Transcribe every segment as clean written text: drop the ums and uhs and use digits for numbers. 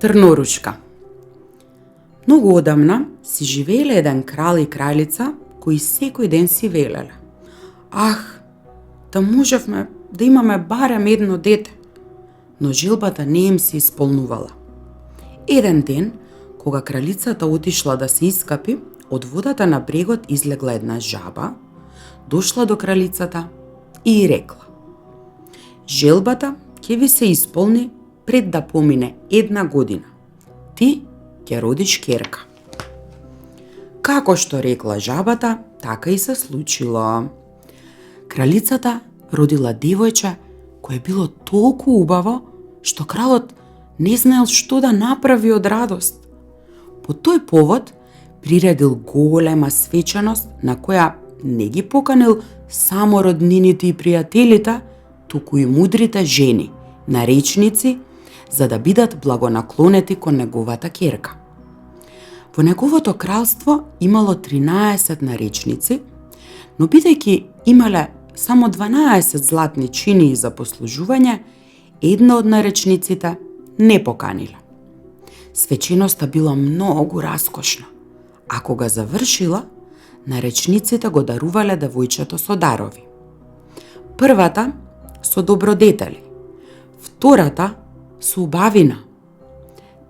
Трноручка. Многу одамна си живееле еден крал и кралица кои секој ден си велеле: Ах, да можевме да имаме барем едно дете. Но желбата не им се исполнувала. Еден ден, кога кралицата отишла да се искапи, од водата на брегот излегла една жаба, дошла до кралицата и рекла: Желбата ќе ви се исполни пред да помине една година. Ти ќе родиш керка. Како што рекла жабата, така и се случило. Кралицата родила девојче кое било толку убаво, што кралот не знаел што да направи од радост. По тој повод приредил голема свечаност на која не ги поканил само роднините и пријателите, туку и мудрите жени, наречници, за да бидат благонаклонети кон неговата керка. Во неговото кралство имало 13 наречници, но бидејќи имале само 12 златни чинии за послужување, една од наречниците не поканила. Свеченоста била многу раскошна, а кога завршила, наречниците го дарувале девојчето со дарови. Првата со добродетели, втората со убавина,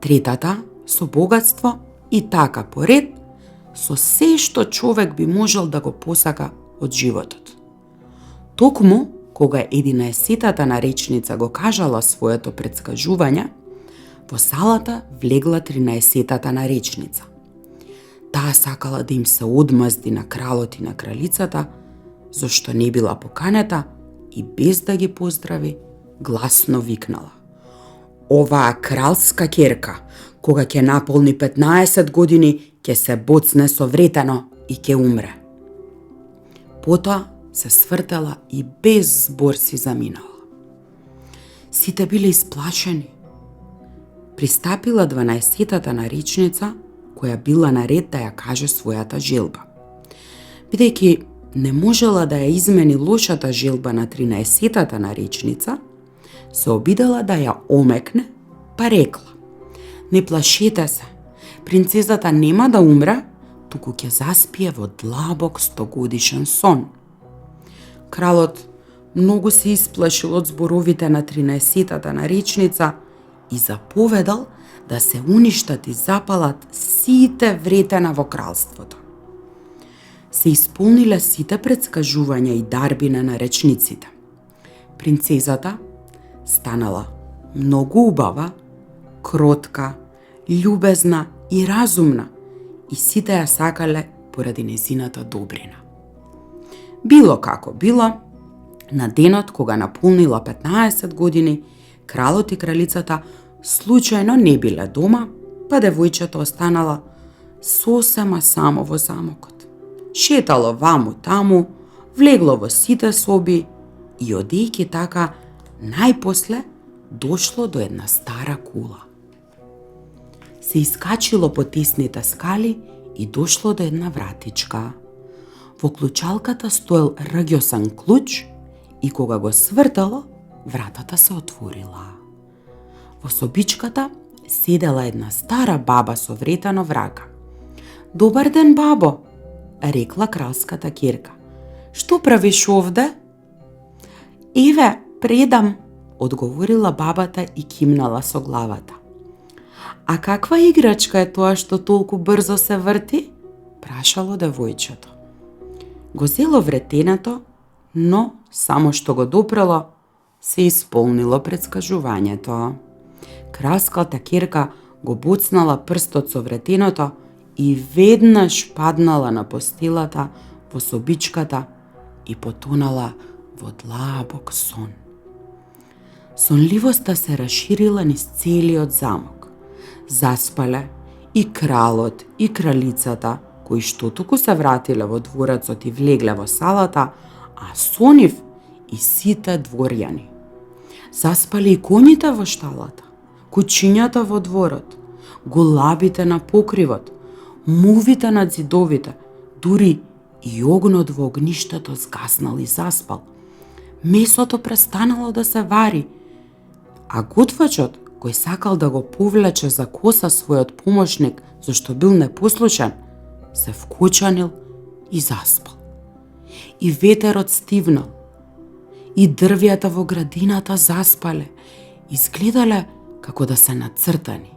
третата со богатство и така поред, со се што човек би можел да го посака од животот. Токму кога 11-тата наречница го кажала своето претскажување, во салата влегла 13-тата наречница. Таа сакала да им се одмазди на кралот и на кралицата, зашто не била поканета, и без да ги поздрави, гласно викнала: Оваа кралска керка, кога ќе наполни 15 години, ќе се боцне со вретено и ќе умре. Потоа се свртела и без збор си заминала. Сите биле исплашени. Пристапила 12-тата наречница, која била наред да ја каже својата желба. Бидејќи не можела да ја измени лошата желба на 13-тата наречница, се обидела да ја омекне, па рекла: Не плашете се, принцезата нема да умре, туку ќе заспие во длабок 100-годишен сон. Кралот многу се исплашил од зборовите на 13-тата наречница и заповедал да се уништат и запалат сите вретена во кралството. Се исполниле сите претскажувања и дарби на наречниците. Принцезата станала многу убава, кротка, љубезна и разумна, и сите ја сакале поради незината добрина. Било како било, на денот кога наполнила 15 години, кралот и кралицата случајно не биле дома, па девојчето останала сосема само во замокот. Шетало ваму таму, влегло во сите соби и одејќи така, најпосле дошло до една стара кула. Се искачило по тесните скали и дошло до една вратичка. Во клучалката стоел рѓосан клуч и кога го свртало, вратата се отворила. Во собичката седела една стара баба со вретено врага. Добар ден, бабо, рекла кралската керка. Што правиш овде? Еве, предам, одговорила бабата и кимнала со главата. А каква играчка е тоа што толку брзо се врти? Прашало девојчето. Го зело вретенето, но само што го допрело, се исполнило претскажувањето. Кралската керка го боцнала прстот со вретеното и веднаш паднала на постелата во собичката и потонала во длабок сон. Сонливоста се расширила низ целиот замок. Заспале и кралот и кралицата, кои што туку се вратиле во дворецот и влегле во салата, а со нив и сите дворјани. Заспале и коњите во шталата, кучињата во дворот, голабите на покривот, мувите над зидовите, дури и огнот во огништето згаснал и заспал. Месото престанало да се вари, а готвачот, кој сакал да го повлече за коса својот помошник, зашто бил непослушен, се вкочанил и заспал. И ветерот стивнал, и дрвјата во градината заспале, изгледале како да се нацртани.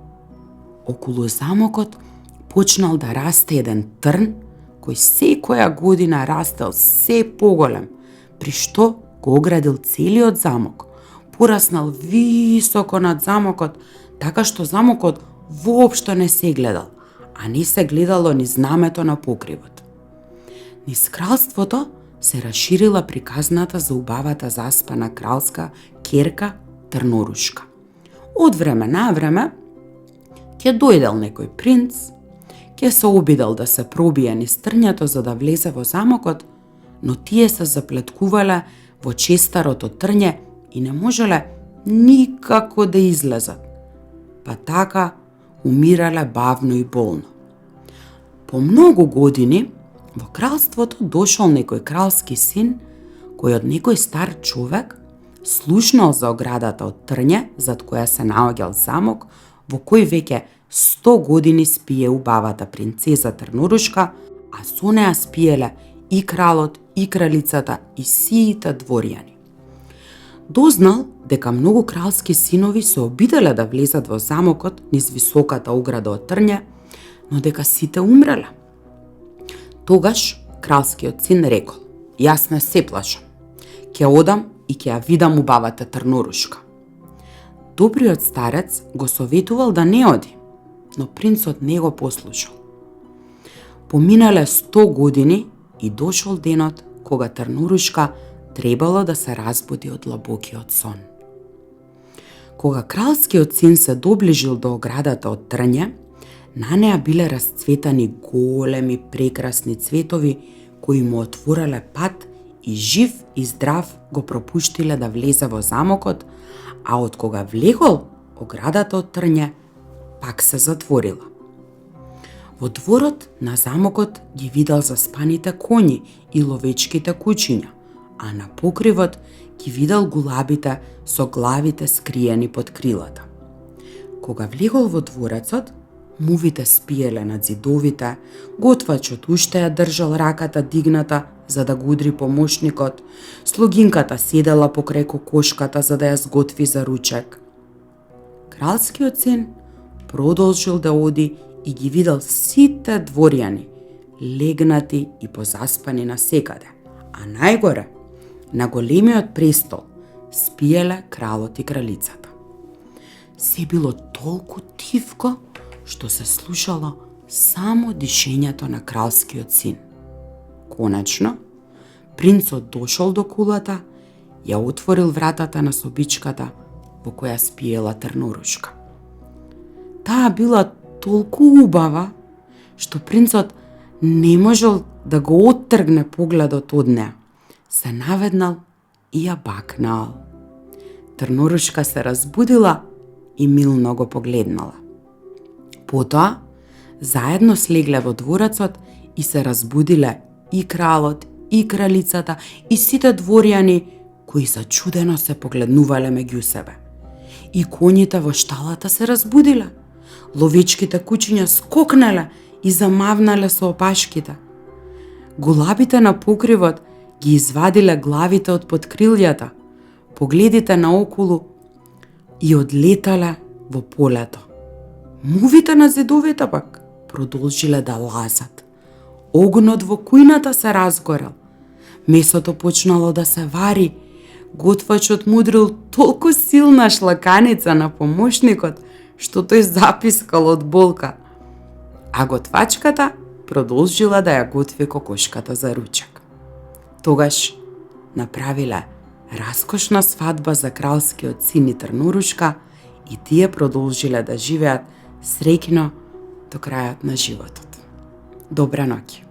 Околу замокот почнал да расте еден трн, кој секоја година растел се поголем, при што го оградил целиот замок, пораснал високо над замокот, така што замокот воопшто не се гледал, а не се гледало ни знамето на покривот. Низ кралството се расширила приказната за убавата заспана кралска ќерка Трнорушка. Од време на време ќе дојдел некој принц, ќе се обидел да се пробие низ трњето за да влезе во замокот, но тие се заплеткувале во честарото трње и не можеле никако да излезат, па така умирале бавно и болно. По многу години во кралството дошол некој кралски син, кој од некој стар човек слушнал за оградата од трње зад која се наоѓал замок, во кој веќе 100 години спие убавата принцеза Трнорушка, а со неа спиеле и кралот, и кралицата, и сите дворјани. Дознал дека многу кралски синови се обиделе да влезат во замокот низ високата ограда од трње, но дека сите умреле. Тогаш кралскиот син рекол: "Јас не се плашам. Ќе одам и ќе ја видам убавата Трнорушка." Добриот старец го советувал да не оди, но принцот не го послушал. Поминале 100 години и дошол денот кога Трнорушка требало да се разбуди од длабокиот сон. Кога кралскиот син се доближил до оградата од трње, на неа биле расцветани големи прекрасни цветови кои му отвореле пат и жив и здрав го пропуштиле да влезе во замокот, а од кога влегол, оградата од трње пак се затворила. Во дворот на замокот ги видел заспаните коњи и ловечките кучиња, а на покривот ги видел гулабите со главите скриени под крилата. Кога влегол во дворецот, мувите спиеле над зидовите, готвачот уште ја држал раката дигната за да го удри помошникот, слугинката седела покрај кокошката за да ја сготви за ручек. Кралскиот син продолжил да оди и ги видел сите дворјани, легнати и позаспани насекаде, а најгоре, на големиот престол, спиеле кралот и кралицата. Се било толку тивко, што се слушало само дишењето на кралскиот син. Конечно, принцот дошол до кулата, ја отворил вратата на собичката во која спиела Трнорушка. Таа била толку убава, што принцот не можел да го оттргне погледот од неа. Се наведнал и ја бакнал. Трнорушка се разбудила и милно го погледнала. Потоа, заедно слегле во дворецот и се разбудиле и кралот, и кралицата, и сите дворјани, кои зачудено се погледнувале меѓу себе. И коњите во шталата се разбудиле. Ловечките кучиња скокнале и замавнале со опашките. Голабите на покривот ги извадиле главите од подкрилјата, погледите наоколу и одлетале во полето. Мувите на зидовите пак продолжиле да лазат. Огнот во кујната се разгорел. Месото почнало да се вари. Готвачот мудрил толку силна шлаканица на помошникот, што тој запискал од болка. А готвачката продолжила да ја готви кокошката за ручек. Тогаш направиле раскошна свадба за кралскиот син и Трнорушка и тие продолжиле да живеат среќно до крајот на животот. Добра ноќ.